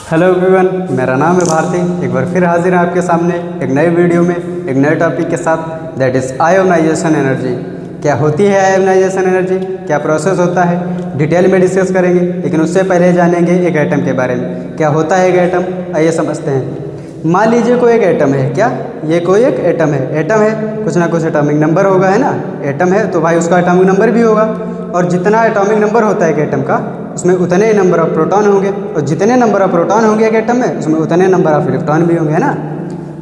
Hello everyone, मेरा नाम है भारती। एक बार फिर हाजिर है आपके सामने एक नए वीडियो में एक नए टॉपिक के साथ, दैट इज़ आयोनाइजेशन एनर्जी। क्या होती है आयोनाइजेशन एनर्जी, क्या प्रोसेस होता है, डिटेल में डिस्कस करेंगे। लेकिन उससे पहले जानेंगे एक एटम के बारे में। क्या होता है एक एटम, आइए समझते हैं। मान लीजिए कोई एक एटम है। क्या ये कोई एक एटम है? एटम है, कुछ ना कुछ एटॉमिक नंबर होगा, है ना। एटम है तो भाई उसका एटॉमिक नंबर भी होगा, और जितना एटॉमिक नंबर होता है एक एटम का, उसमें उतने ही नंबर ऑफ प्रोटॉन होंगे, और जितने नंबर ऑफ प्रोटॉन होंगे एक एटम में, उसमें उतने नंबर ऑफ इलेक्ट्रॉन भी होंगे, है ना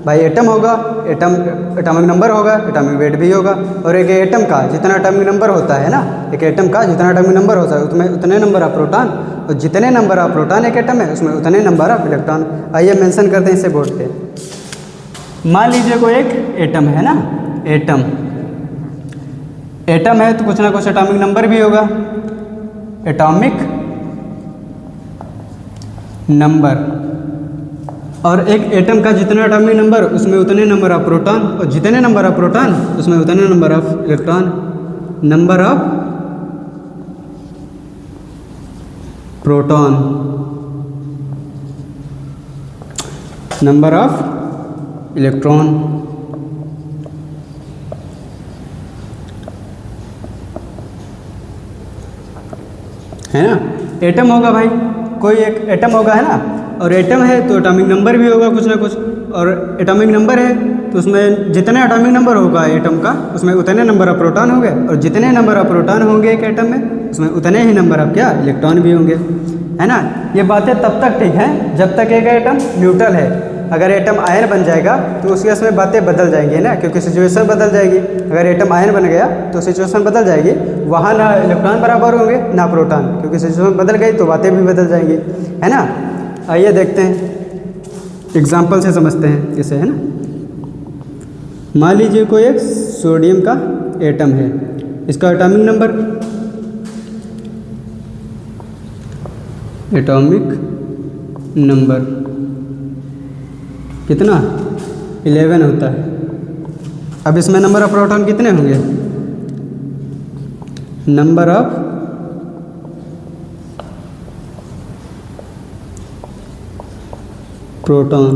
भाई। एटम होगा, एटम एटॉमिक नंबर होगा, एटॉमिक वेट भी होगा। और एक एटम का जितना एटॉमिक नंबर होता है ना, एक एटम का जितना एटॉमिक नंबर होता है उसमें उतने नंबर ऑफ प्रोटॉन, और जितने नंबर ऑफ प्रोटॉन एक एटम है उसमें उतने नंबर ऑफ इलेक्ट्रॉन। आइए मेंशन करते हैं इसे बोर्ड पे। मान लीजिए कोई एक एटम है ना, एटम एटम है तो कुछ ना कुछ एटॉमिक नंबर भी होगा, एटॉमिक नंबर। और एक एटम का जितना एटॉमिक नंबर उसमें उतने नंबर ऑफ प्रोटॉन, और जितने नंबर ऑफ प्रोटॉन उसमें उतने number of electron. Number of proton, number of electron. है ना। एटम होगा भाई, कोई एक एटम होगा, है ना। और एटम है तो एटॉमिक नंबर भी होगा कुछ ना कुछ, और एटॉमिक नंबर है तो उसमें जितने एटॉमिक नंबर होगा एटम का उसमें उतने नंबर ऑफ प्रोटॉन होंगे, और जितने नंबर ऑफ प्रोटॉन होंगे एक एटम में उसमें उतने ही नंबर ऑफ क्या इलेक्ट्रॉन भी होंगे, है ना। ये बातें तब तक ठीक हैं जब तक एक एटम न्यूट्रल है। अगर एटम आयन बन जाएगा तो उसके उसमें बातें बदल जाएंगी, है ना, क्योंकि सिचुएशन बदल जाएगी। अगर एटम आयन बन गया तो सिचुएशन बदल जाएगी, वहाँ ना इलेक्ट्रॉन बराबर होंगे ना प्रोटॉन, क्योंकि सिचुएशन बदल गई तो बातें भी बदल जाएंगी, है ना। आइए देखते हैं, एग्जाम्पल से समझते हैं इसे, है ना। मान लीजिए कोई एक सोडियम का एटम है, इसका एटॉमिक नंबर, एटॉमिक नंबर कितना 11 होता है। अब इसमें नंबर ऑफ प्रोटॉन कितने होंगे, number of proton,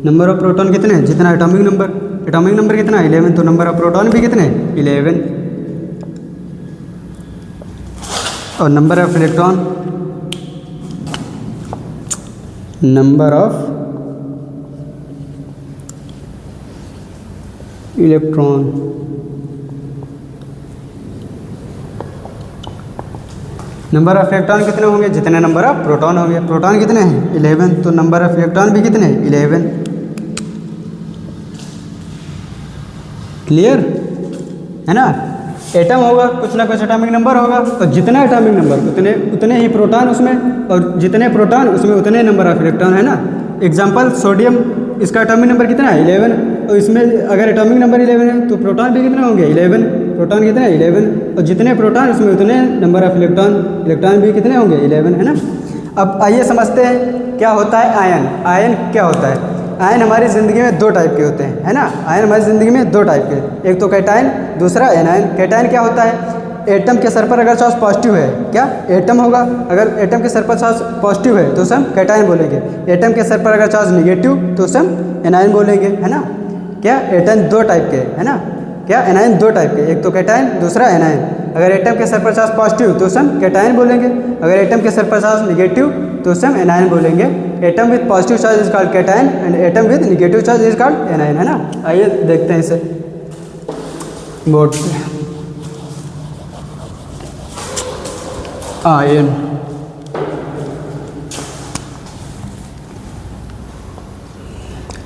number of proton कितने हैं, जितना एटॉमिक नंबर कितना है 11, तो नंबर ऑफ प्रोटॉन भी कितने 11। और number of electron, number of electron, number of electron कितने होंगे, जितने नंबर ऑफ प्रोटॉन होंगे। प्रोटॉन कितने हैं 11, तो नंबर ऑफ इलेक्ट्रॉन भी कितने 11। क्लियर, है ना। एटम होगा, कुछ ना कुछ एटॉमिक नंबर होगा, और जितना एटॉमिक नंबर उतने ही प्रोटॉन उसमें, और जितने प्रोटॉन उसमें उतने नंबर ऑफ इलेक्ट्रॉन, है ना। एग्जाम्पल सोडियम, इसका एटॉमिक नंबर कितना है 11, और इसमें अगर एटॉमिक नंबर 11 है तो प्रोटॉन भी कितने होंगे 11, प्रोटॉन कितने 11, और जितने प्रोटॉन उसमें उतने नंबर ऑफ इलेक्ट्रॉन भी कितने होंगे 11, है ना। अब आइए समझते हैं क्या होता है आयन। आयन क्या होता है? आयन हमारी ज़िंदगी में दो टाइप के होते हैं, है ना। आयन हमारी ज़िंदगी में दो टाइप के, एक तो कैटायन, दूसरा एनायन। कैटायन क्या होता है? एटम के सर पर अगर चार्ज पॉजिटिव है, क्या एटम होगा, अगर एटम के सर पर चार्ज पॉजिटिव है तो उसे हम कैटायन बोलेंगे। एटम के सर पर अगर चार्ज निगेटिव तो उसे हम एनायन बोलेंगे, है ना। क्या एटम दो टाइप के, है ना। क्या एनायन दो टाइप के, एक तो कैटायन दूसरा एनायन। अगर एटम के सर पर चार्ज पॉजिटिव तो उसे हम कैटायन बोलेंगे, अगर एटम के सर पर चार्ज निगेटिव तो उसे हम एनायन बोलेंगे। Atom with positive charge is called cation and atom with negative charge is called anion, है ना। आइए देखते हैं इसे बोर्ड पे। Ion,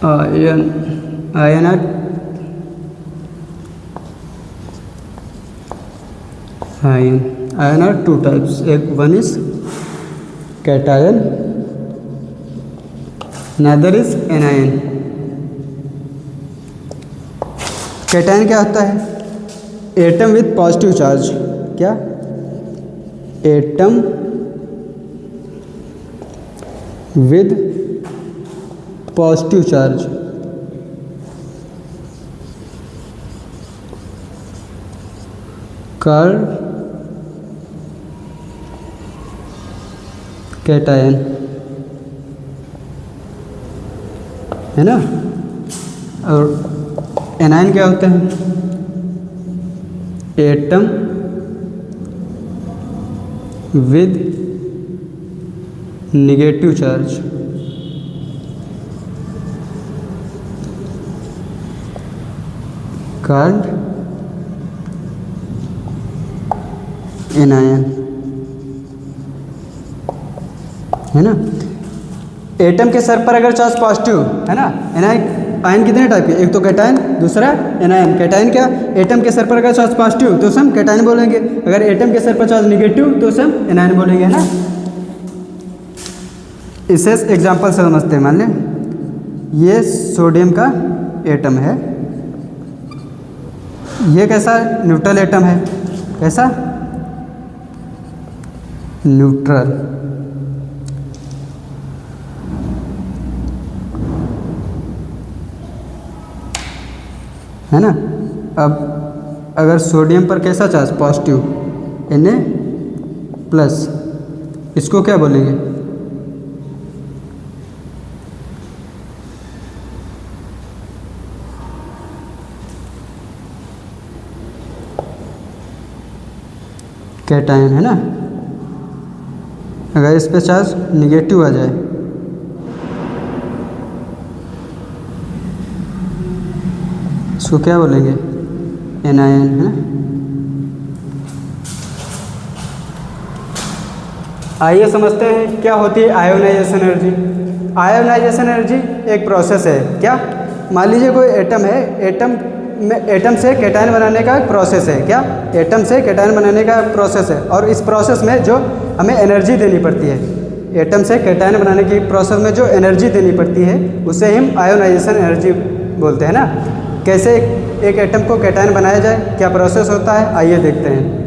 ion, ion are two types, एक one is cation, another is anion. Cation क्या होता है? एटम विद पॉजिटिव चार्ज, क्या atom with positive charge, called cation. है ना। और एनायन क्या होते हैं? Atom with negative charge. Called anion, है ना। एटम के सर पर अगर चार्ज पॉजिटिव है ना, आयन कितने टाइप के? एक तो कैटायन, दूसरा एनायन। कैटायन क्या? एटम के सर पर अगर चार्ज पॉजिटिव तो उसे हम कैटायन बोलेंगे, अगर एटम के सर पर चार्ज निगेटिव तो उसे हम एनायन बोलेंगे, है ना। इसे एग्जांपल से समझते हैं। मान लें ये सोडियम का एटम है, ये कैसा न्यूट्रल एटम है? कैसा? न्यूट्रल। है ना। अब अगर सोडियम पर कैसा चार्ज? पॉजिटिव, Na प्लस, इसको क्या बोलेंगे? कैटायन, है ना। अगर इस पे चार्ज निगेटिव आ जाए, इसको क्या बोलेंगे? एनायन, है ना। आइए समझते हैं क्या होती है आयोनाइजेशन एनर्जी। आयोनाइजेशन एनर्जी एक प्रोसेस है। क्या? मान लीजिए कोई एटम है, एटम से कैटायन बनाने का एक प्रोसेस है। क्या? एटम से कैटायन बनाने का प्रोसेस है, और इस प्रोसेस में जो हमें एनर्जी देनी पड़ती है, एटम से कैटायन बनाने की प्रोसेस में जो एनर्जी देनी पड़ती है उसे हम आयोनाइजेशन एनर्जी बोलते हैं ना। कैसे एक एटम को कैटायन बनाया जाए, क्या प्रोसेस होता है, आइए देखते हैं।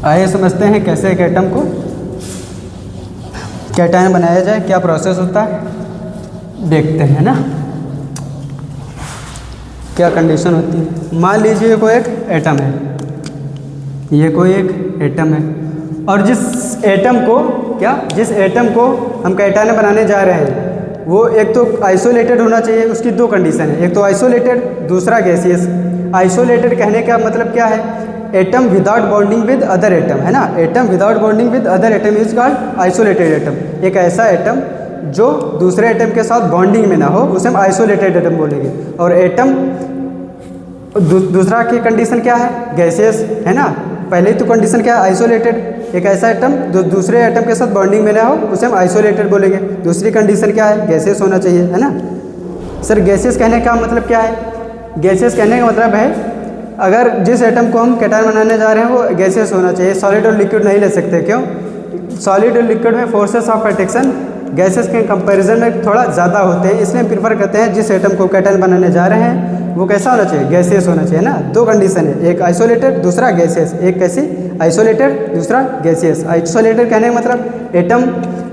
आइए समझते हैं कैसे एक एटम को कैटायन बनाया जाए, क्या प्रोसेस होता है, देखते हैं ना। क्या कंडीशन होती है? मान लीजिए कोई एक एटम है, ये कोई एक एटम है, और जिस एटम को हम कैटायन बनाने जा रहे हैं वो एक तो आइसोलेटेड होना चाहिए। उसकी दो कंडीशन है, एक तो आइसोलेटेड, दूसरा गैसियस। आइसोलेटेड कहने का मतलब क्या है? Atom without bonding with other atom, है ना। Atom without bonding with other atom is called isolated atom. एक ऐसा एटम जो दूसरे एटम के साथ बॉन्डिंग में ना हो उसे हम आइसोलेटेड एटम बोलेंगे। और एटम दूसरा की कंडीशन क्या है? गैसियस, है ना। पहले तो कंडीशन क्या है? आइसोलेटेड। एक ऐसा एटम जो दूसरे एटम के साथ बॉन्डिंग में ना हो उसे हम आइसोलेटेड बोलेंगे। दूसरी कंडीशन क्या है? गैसियस होना चाहिए, है ना। सर गैसियस कहने का मतलब क्या है? गैसियस कहने का मतलब है अगर जिस एटम को हम कैटायन बनाने जा रहे हैं वो गैसियस होना चाहिए। सॉलिड और लिक्विड नहीं ले सकते। क्यों? सॉलिड और लिक्विड में फोर्सेस ऑफ अट्रैक्शन गैसेस के कंपैरिजन में थोड़ा ज़्यादा होते हैं, इसलिए हम प्रीफर करते हैं जिस एटम को कैटायन बनाने जा रहे हैं वो कैसा होना चाहिए? गैसियस होना चाहिए ना। दो कंडीशन है, एक आइसोलेटेड, दूसरा गैसियस। एक कैसी? आइसोलेटेड, दूसरा गैसियस। आइसोलेटेड कहने का मतलब atom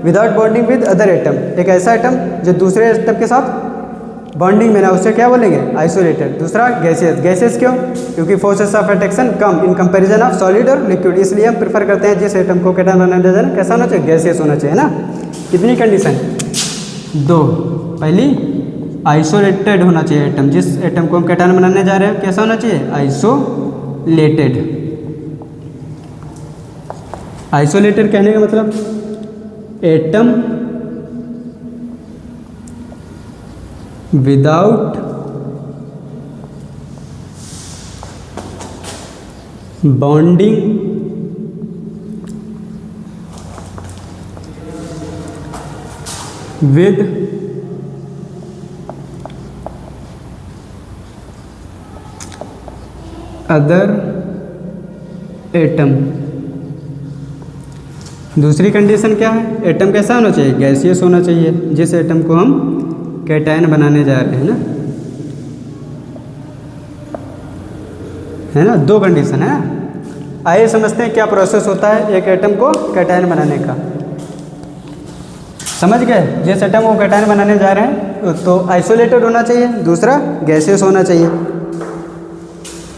without bonding with other atom, एक ऐसा एटम जो दूसरे एटम के साथ बॉन्डिंग में ना, उसे क्या बोलेंगे? आइसोलेटेड। दूसरा गैसियस। गैसियस क्यों? क्योंकि forces of attraction come in comparison of solid और लिक्विड, इसलिए हम प्रेफर करते हैं जिस एटम को कैटायन बनाने जा रहे हैं कैसा होना चाहिए? गैसियस होना चाहिए ना। कितनी कंडीशन? दो। पहली आइसोलेटेड होना चाहिए एटम, जिस एटम को हम कैटायन बनाने जा रहे हैं कैसा होना चाहिए? आइसोलेटेड। आइसोलेटेड कहने का मतलब atom without bonding with other atom. दूसरी कंडीशन क्या है? एटम कैसा होना चाहिए? गैसियस होना चाहिए, जिस एटम को हम कैटायन बनाने जा रहे हैं ना, है ना। दो कंडीशन है ना। आइए समझते हैं क्या प्रोसेस होता है एक एटम को कैटायन बनाने का। समझ गए? जिस एटम को कैटायन बनाने जा रहे हैं तो आइसोलेटेड होना चाहिए, दूसरा गैसियस होना चाहिए।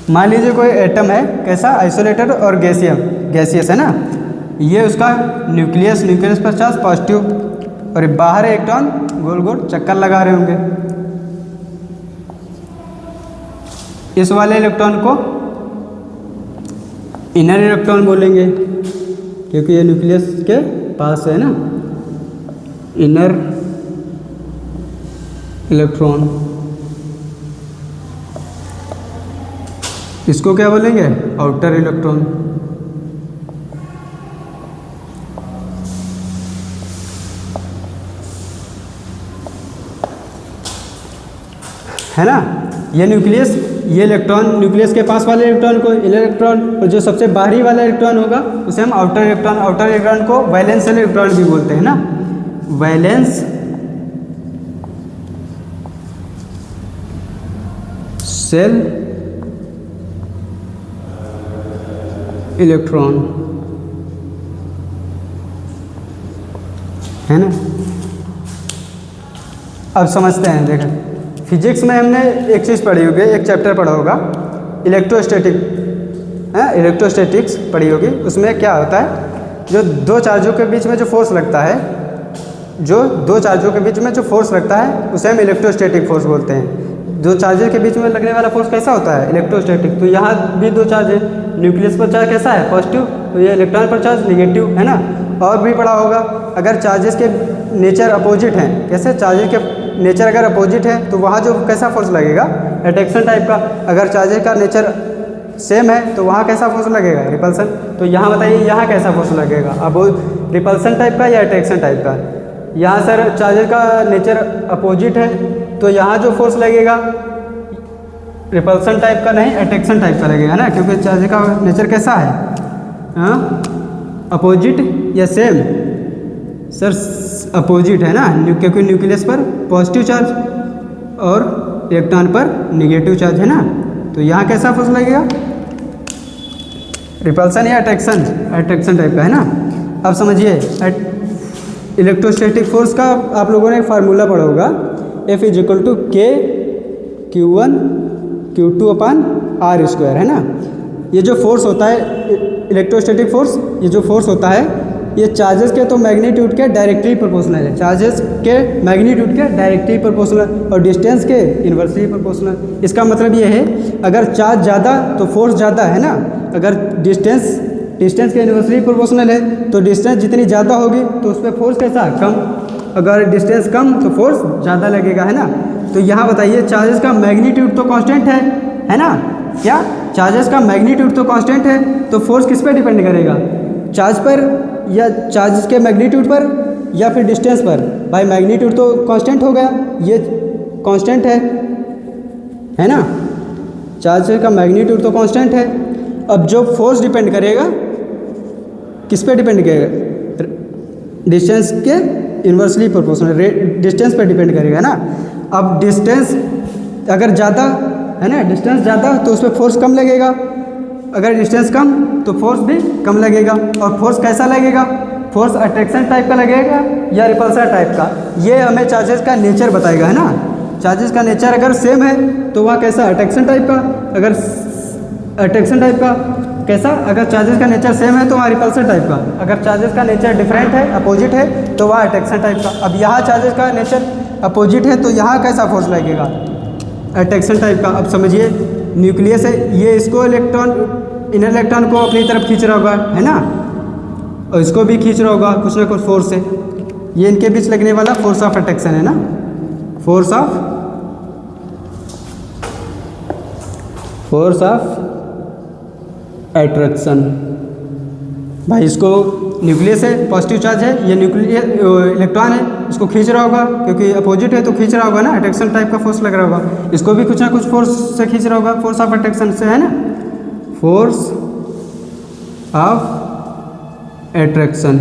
मान लीजिए कोई एटम है कैसा? आइसोलेटेड और गैसियस है ना। ये उसका न्यूक्लियस, न्यूक्लियस पर चार्ज पॉजिटिव, और बाहर इलेक्ट्रॉन गोल गोल चक्कर लगा रहे होंगे। इस वाले इलेक्ट्रॉन को इनर इलेक्ट्रॉन बोलेंगे क्योंकि ये न्यूक्लियस के पास है ना, इनर इलेक्ट्रॉन। इसको क्या बोलेंगे? Outer electron. है ना, ये न्यूक्लियस, ये इलेक्ट्रॉन न्यूक्लियस के पास वाले इलेक्ट्रॉन को इनर इलेक्ट्रॉन, और जो सबसे बाहरी वाला इलेक्ट्रॉन होगा उसे हम आउटर इलेक्ट्रॉन, आउटर इलेक्ट्रॉन को वैलेंस इलेक्ट्रॉन भी बोलते हैं ना, वैलेंस सेल इलेक्ट्रॉन, है ना। अब समझते हैं, देखें फिजिक्स में हमने एक चीज़ पढ़ी होगी, एक चैप्टर पढ़ा होगा इलेक्ट्रोस्टैटिक, इलेक्ट्रोस्टैटिक्स पढ़ी होगी। उसमें क्या होता है, जो दो चार्जों के बीच में जो फोर्स लगता है, जो दो चार्जों के बीच में जो फोर्स लगता है उसे हम इलेक्ट्रोस्टैटिक फोर्स बोलते हैं। दो चार्जेस के बीच में लगने वाला फोर्स कैसा होता है? इलेक्ट्रोस्टैटिक। तो यहाँ भी दो चार्ज है, न्यूक्लियस पर चार्ज कैसा है? पॉजिटिव, तो ये इलेक्ट्रॉन पर चार्ज निगेटिव, है ना। और भी पढ़ा होगा अगर चार्जेस के नेचर अपोजिट हैं, कैसे चार्जेस के नेचर अगर अपोजिट है तो वहाँ जो कैसा फोर्स लगेगा? अट्रैक्शन टाइप का। अगर चार्जेस का नेचर सेम है तो वहाँ कैसा फोर्स लगेगा? रिपल्सन। तो यहाँ बताइए यहाँ कैसा फोर्स लगेगा? अब रिपल्सन टाइप का या अट्रैक्शन टाइप का? यहाँ सर चार्जेस का नेचर अपोजिट है तो यहाँ जो फोर्स लगेगा रिपल्सन टाइप का नहीं, अट्रैक्शन टाइप का लगेगा ना, क्योंकि चार्जेस का नेचर कैसा है? अपोजिट या सेम? सर अपोजिट है ना, क्योंकि न्यूक्लियस पर पॉजिटिव चार्ज और इलेक्ट्रॉन पर निगेटिव चार्ज है ना। तो यहाँ कैसा फोर्स लगेगा? रिपल्सन या अट्रैक्शन? अट्रैक्शन टाइप का, है ना। अब समझिए इलेक्ट्रोस्टैटिक फोर्स का आप लोगों ने फार्मूला पढ़ा होगा, F = K Q1 Q2 / R², है ना। ये जो फोर्स होता है इलेक्ट्रोस्टैटिक फोर्स, ये जो फोर्स होता है ये चार्जेस के तो मैग्नीट्यूड के डायरेक्टली प्रोपोर्शनल है, चार्जेस के मैग्नीट्यूड के डायरेक्टली प्रोपोर्शनल और डिस्टेंस के इन्वर्सली प्रोपोर्शनल। इसका मतलब ये है अगर चार्ज ज़्यादा तो फोर्स ज़्यादा, है ना। अगर डिस्टेंस के इन्वर्सली प्रोपोर्शनल है तो डिस्टेंस जितनी ज़्यादा होगी तो उस पर फोर्स कैसा? कम। अगर डिस्टेंस कम तो फोर्स ज़्यादा लगेगा, है ना। तो यहाँ बताइए चार्जेस का मैग्नीट्यूड तो कांस्टेंट है ना। क्या चार्जेस का मैग्नीट्यूड तो कांस्टेंट है, तो फोर्स किस पे डिपेंड करेगा? चार्ज पर या चार्जेस के मैग्नीट्यूड पर या फिर डिस्टेंस पर? भाई मैग्नीट्यूड तो कांस्टेंट हो गया, ये कांस्टेंट है ना। चार्ज का मैग्नीट्यूड तो कांस्टेंट है। अब जो फोर्स डिपेंड करेगा किस पे डिपेंड करेगा? डिस्टेंस के इन्वर्सली प्रोपोर्शनल, डिस्टेंस पे डिपेंड करेगा ना। अब डिस्टेंस अगर ज़्यादा है ना, डिस्टेंस ज़्यादा तो उस पर फोर्स कम लगेगा, अगर डिस्टेंस कम तो फोर्स भी कम लगेगा। और फोर्स कैसा लगेगा? फोर्स अट्रैक्शन टाइप का लगेगा या रिपल्सन टाइप का? ये हमें चार्जेस का नेचर बताएगा, है ना। चार्जेस का नेचर अगर सेम है तो वहाँ कैसा? अट्रैक्शन टाइप का। अगर अट्रैक्शन टाइप का कैसा? अगर चार्जेस का नेचर सेम है तो वहाँ रिपल्सन टाइप का। अगर चार्जेस का नेचर डिफरेंट है, अपोजिट है, तो वहाँ अट्रैक्शन टाइप का। अब यहाँ चार्जेस का नेचर अपोजिट है तो यहाँ कैसा फोर्स लगेगा? अट्रैक्शन टाइप का। अब समझिए न्यूक्लियस है, ये इसको इलेक्ट्रॉन, इनर इलेक्ट्रॉन को अपनी तरफ खींच रहा होगा, है ना, और इसको भी खींच रहा होगा कुछ ना कुछ फोर्स से। ये इनके बीच लगने वाला फोर्स ऑफ अट्रैक्शन है ना, फोर्स ऑफ अट्रैक्शन। भाई इसको न्यूक्लियस है, पॉजिटिव चार्ज है, ये न्यूक्लियस इलेक्ट्रॉन है, इसको खींच रहा होगा क्योंकि अपोजिट है तो खींच रहा होगा ना, अट्रैक्शन टाइप का फोर्स लग रहा होगा। इसको भी कुछ ना कुछ फोर्स से खींच रहा होगा, फोर्स ऑफ अट्रैक्शन से, है ना, फोर्स ऑफ अट्रैक्शन।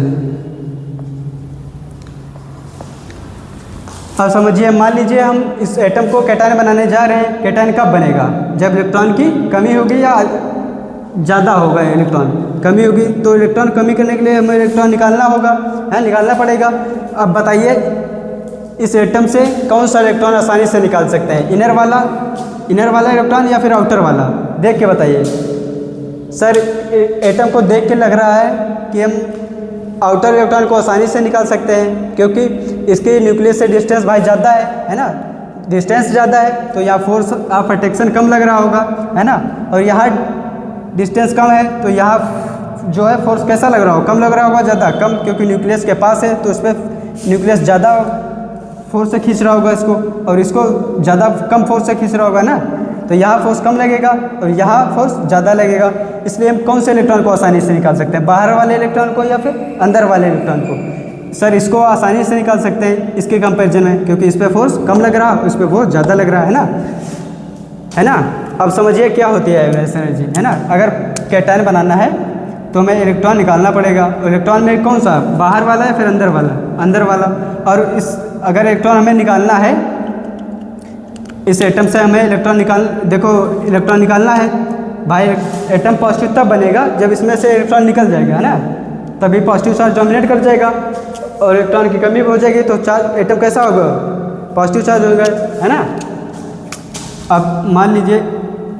अब समझिए, मान लीजिए हम इस एटम को कैटायन बनाने जा रहे हैं। कैटायन कब बनेगा? जब इलेक्ट्रॉन की कमी होगी या ज़्यादा होगा, इलेक्ट्रॉन कमी होगी। तो इलेक्ट्रॉन कमी करने के लिए हमें इलेक्ट्रॉन निकालना होगा, है, निकालना पड़ेगा। अब बताइए इस एटम से कौन सा इलेक्ट्रॉन आसानी से निकाल सकते हैं? इनर वाला इलेक्ट्रॉन या फिर आउटर वाला? देख के बताइए। सर एटम को देख के लग रहा है कि हम आउटर इलेक्ट्रॉन को आसानी से निकाल सकते हैं, क्योंकि इसके न्यूक्लियस से डिस्टेंस भाई ज़्यादा है ना, डिस्टेंस ज़्यादा है तो यहाँ फोर्स ऑफ अट्रैक्शन कम लग रहा होगा, है ना, और यहाँ डिस्टेंस कम है तो यहाँ जो है फोर्स कैसा लग रहा होगा, कम लग रहा होगा, ज़्यादा कम, क्योंकि न्यूक्लियस के पास है तो उस पर न्यूक्लियस ज़्यादा फोर्स से खींच रहा होगा इसको, और इसको ज़्यादा कम फोर्स से खींच रहा होगा ना, तो यहाँ फोर्स कम लगेगा और यहाँ फोर्स ज़्यादा लगेगा। इसलिए हम कौन से इलेक्ट्रॉन को आसानी से निकाल सकते हैं, बाहर वाले इलेक्ट्रॉन को या फिर अंदर वाले इलेक्ट्रॉन को? सर इसको आसानी से निकाल सकते हैं इसके कंपैरिजन में, क्योंकि इस पर फोर्स कम लग रहा है, इस पर फोर्स ज़्यादा लग रहा है ना। अब समझिए क्या होती है आयोनाइज एनर्जी, है ना। अगर कैटायन बनाना है तो हमें इलेक्ट्रॉन निकालना पड़ेगा। इलेक्ट्रॉन में कौन सा, बाहर वाला है फिर अंदर वाला? अंदर वाला। और अगर इलेक्ट्रॉन हमें निकालना है, इस एटम से हमें इलेक्ट्रॉन इलेक्ट्रॉन निकालना है भाई। एटम पॉजिटिव तब बनेगा जब इसमें से इलेक्ट्रॉन निकल जाएगा, है ना, तभी पॉजिटिव चार्ज डोमिनेट कर जाएगा, और इलेक्ट्रॉन की कमी हो जाएगी तो चार्ज एटम कैसा होगा, पॉजिटिव चार्ज होगा, है ना। अब मान लीजिए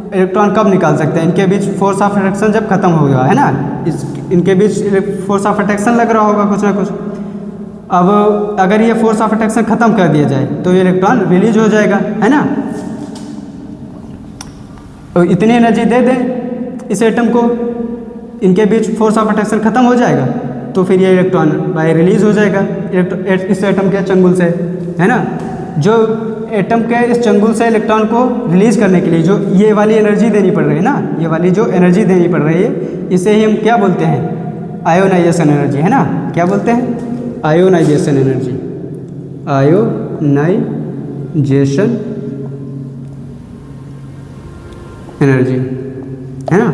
इलेक्ट्रॉन कब निकाल सकते हैं, इनके बीच फोर्स ऑफ अट्रैक्शन जब खत्म हो गया, है ना, इनके बीच फोर्स ऑफ अट्रैक्शन लग रहा होगा कुछ ना कुछ। अब अगर ये फोर्स ऑफ अट्रैक्शन खत्म कर दिया जाए तो ये इलेक्ट्रॉन रिलीज हो जाएगा, है ना। तो इतनी एनर्जी दे दें इस एटम को, इनके बीच फोर्स ऑफ अट्रैक्शन खत्म हो जाएगा तो फिर ये इलेक्ट्रॉन बाय रिलीज हो जाएगा इस एटम के चंगुल से, है ना। जो एटम के इस चंगुल से इलेक्ट्रॉन को रिलीज करने के लिए जो ये वाली एनर्जी देनी पड़ रही है ना, ये वाली जो एनर्जी देनी पड़ रही है, इसे ही हम क्या बोलते हैं, आयोनाइजेशन एनर्जी, है ना। क्या बोलते हैं, आयोनाइजेशन एनर्जी, आयोनाइजेशन एनर्जी, है ना।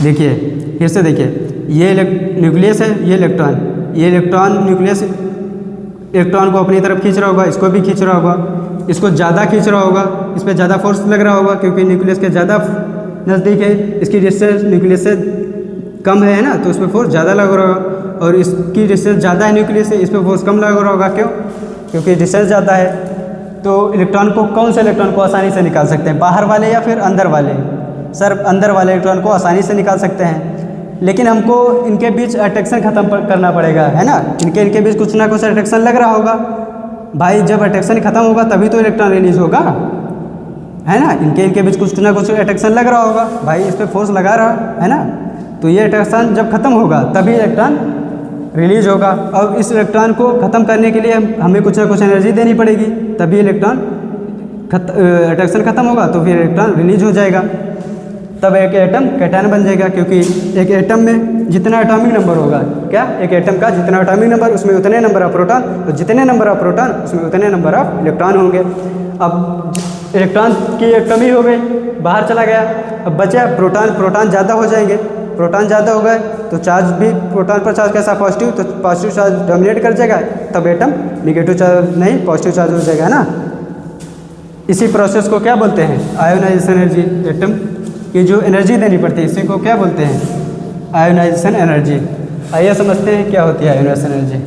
देखिए फिर से देखिए, ये न्यूक्लियस है, ये इलेक्ट्रॉन न्यूक्लियस इलेक्ट्रॉन को अपनी तरफ खींच रहा होगा, इसको भी खींच रहा होगा, इसको ज़्यादा खींच रहा होगा, इस पर ज़्यादा फोर्स लग रहा होगा क्योंकि न्यूक्लियस के ज़्यादा नज़दीक है, इसकी डिस्टेंस न्यूक्लियस से कम है ना, तो इस पर फोर्स ज़्यादा लग रहा होगा, और इसकी डिस्टेंस ज़्यादा है न्यूक्लियस से, इस पर फोर्स कम लग रहा होगा। क्यों? क्योंकि डिस्टेंस ज़्यादा है। तो इलेक्ट्रॉन को, कौन से इलेक्ट्रॉन को आसानी से निकाल सकते हैं, बाहर वाले या फिर अंदर वाले? सर अंदर वाले इलेक्ट्रॉन को आसानी से निकाल सकते हैं, लेकिन हमको इनके बीच अट्रैक्शन खत्म करना पड़ेगा, है ना। इनके बीच कुछ ना कुछ अट्रैक्शन लग रहा होगा भाई, जब अट्रैक्शन खत्म होगा तभी तो इलेक्ट्रॉन रिलीज होगा, है ना। इनके बीच कुछ ना कुछ अट्रैक्शन लग रहा होगा भाई, इस पर फोर्स लगा रहा है ना, तो ये अट्रैक्शन जब खत्म होगा तभी इलेक्ट्रॉन रिलीज होगा। अब इस इलेक्ट्रॉन को ख़त्म करने के लिए हमें कुछ ना कुछ एनर्जी देनी पड़ेगी, तभी इलेक्ट्रॉन अट्रैक्शन खत्म होगा तो फिर इलेक्ट्रॉन रिलीज हो जाएगा, तब एक एटम कैटायन बन जाएगा। क्योंकि एक एटम में जितना एटॉमिक नंबर होगा, क्या, एक एटम का जितना एटॉमिक नंबर उसमें उतने नंबर ऑफ प्रोटॉन, तो जितने नंबर ऑफ प्रोटॉन उसमें उतने नंबर ऑफ इलेक्ट्रॉन होंगे। अब इलेक्ट्रॉन की कमी हो गई, बाहर चला गया, अब बचा प्रोटॉन ज़्यादा हो जाएंगे, प्रोटॉन ज़्यादा हो गए तो चार्ज भी, प्रोटॉन पर चार्ज कैसा, पॉजिटिव, तो पॉजिटिव चार्ज डोमिनेट कर जाएगा, तब एटम नेगेटिव चार्ज नहीं पॉजिटिव चार्ज हो जाएगा, है ना। इसी प्रोसेस को क्या बोलते हैं, आयोनाइजेशन एनर्जी। एटम की जो एनर्जी देनी पड़ती है इसी को क्या बोलते हैं, आयोनाइजेशन एनर्जी। आइए समझते हैं क्या होती है आयोनाइजेशन एनर्जी।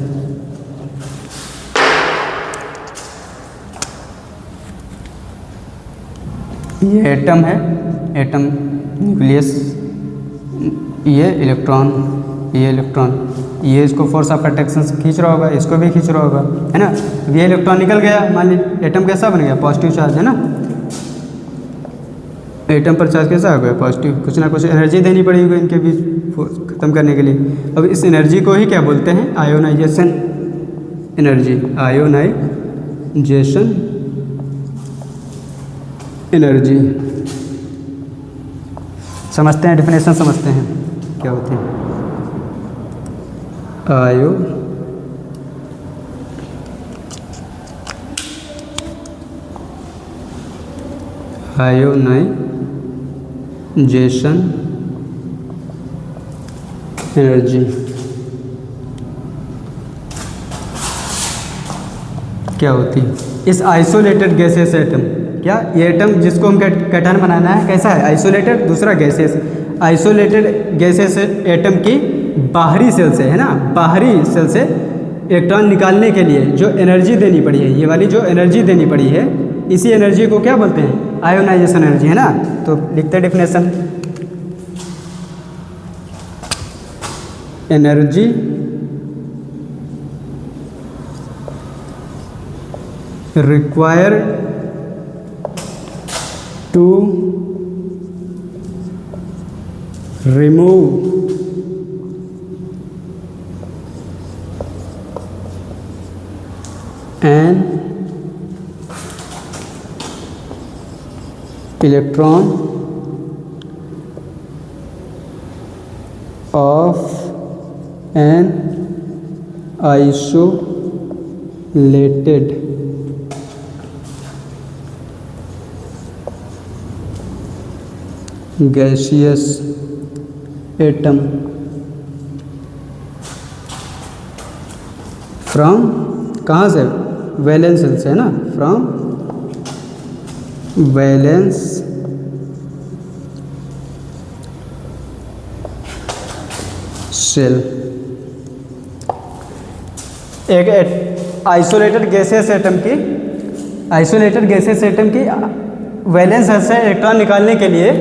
ये एटम है, एटम न्यूक्लियस, ये इलेक्ट्रॉन, ये इसको फोर्स ऑफ अट्रैक्शन से खींच रहा होगा, इसको भी खींच रहा होगा, है ना। ये इलेक्ट्रॉन निकल गया, मान लीजिए एटम कैसा बन गया, पॉजिटिव चार्ज, है ना। एटम पर चार्ज कैसा हो गया, पॉजिटिव, कुछ ना कुछ एनर्जी देनी पड़ेगी इनके बीच फोर्स खत्म करने के लिए। अब इस एनर्जी को ही क्या बोलते हैं, आयोनाइजेशन एनर्जी, आयोनाइजेशन एनर्जी। समझते हैं, डेफिनेशन समझते हैं क्या होती है। आयोनाइजेशन एनर्जी क्या होती है। इस आइसोलेटेड गैसेस एटम, क्या ये एटम जिसको हम कैटायन बनाना है कैसा है, आइसोलेटेड, दूसरा गैसेस। आइसोलेटेड गैसेस एटम की बाहरी सेल से, है ना, बाहरी सेल से इलेक्ट्रॉन निकालने के लिए जो एनर्जी देनी पड़ी है, ये वाली जो एनर्जी देनी पड़ी है, इसी एनर्जी को क्या बोलते हैं, आयोनाइजेशन एनर्जी, है ना। तो लिखते हैं definition, energy required to remove an electron of an isolated gaseous atom from, कहाँ से, वैलेंस शेल से है ना, फ्रॉम वैलेंस शेल। एक आइसोलेटेड गैसेस एटम की वैलेंस शेल से इलेक्ट्रॉन निकालने के लिए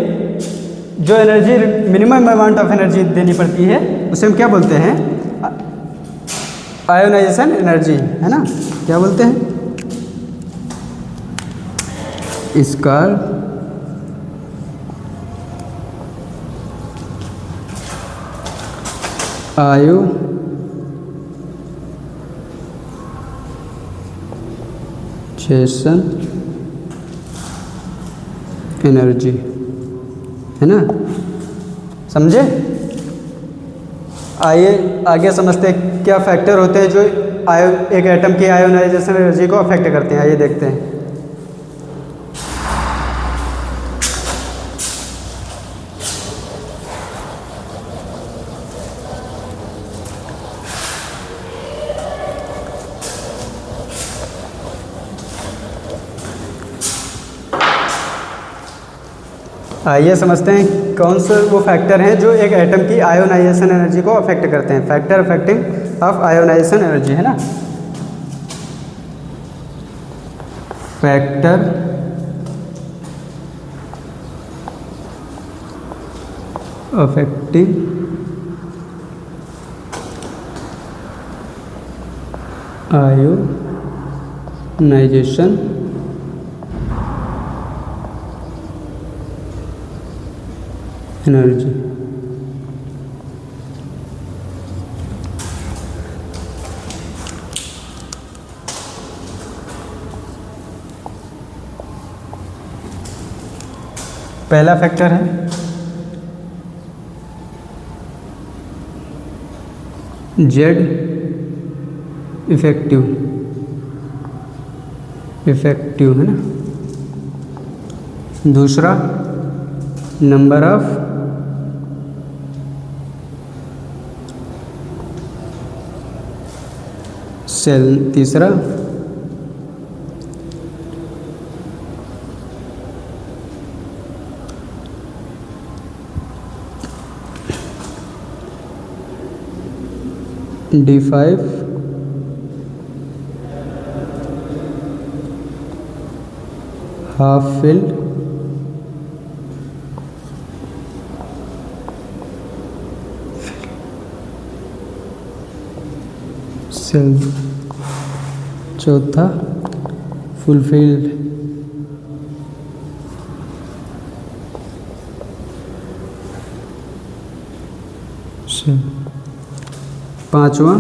जो energy, minimum amount of energy देनी पड़ती है, उसे हम क्या बोलते हैं, आयोनाइजेशन एनर्जी, है ना। क्या बोलते हैं इसका आयोनाइजेशन एनर्जी, है ना, समझे। आइए आगे समझते हैं क्या फैक्टर होते हैं जो एक एटम की आयोनाइजेशन एनर्जी को अफेक्ट करते हैं। आइए देखते हैं। आइए समझते हैं कौन से वो फैक्टर हैं जो एक एटम की आयोनाइजेशन एनर्जी को अफेक्ट करते हैं। Factor affecting of ionization energy, है ना। Factor affecting ionization energy. पहला फैक्टर है जेड इफेक्टिव, है ना। दूसरा नंबर ऑफ सेल। तीसरा D5 हाफ फिल्ड सेल। चौथा फुलफिल्ड सेल। पांचवा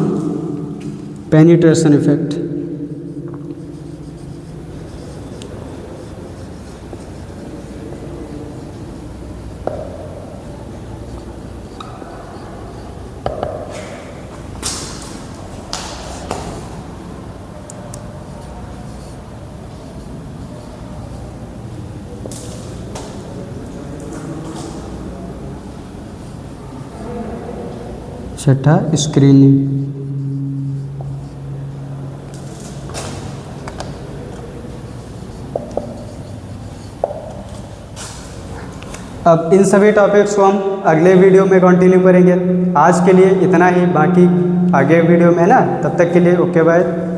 पेनिट्रेशन इफेक्ट। छठा स्क्रीनिंग। अब इन सभी टॉपिक्स को हम अगले वीडियो में कंटिन्यू करेंगे। आज के लिए इतना ही, बाकी आगे वीडियो में ना। तब तक के लिए ओके बाय।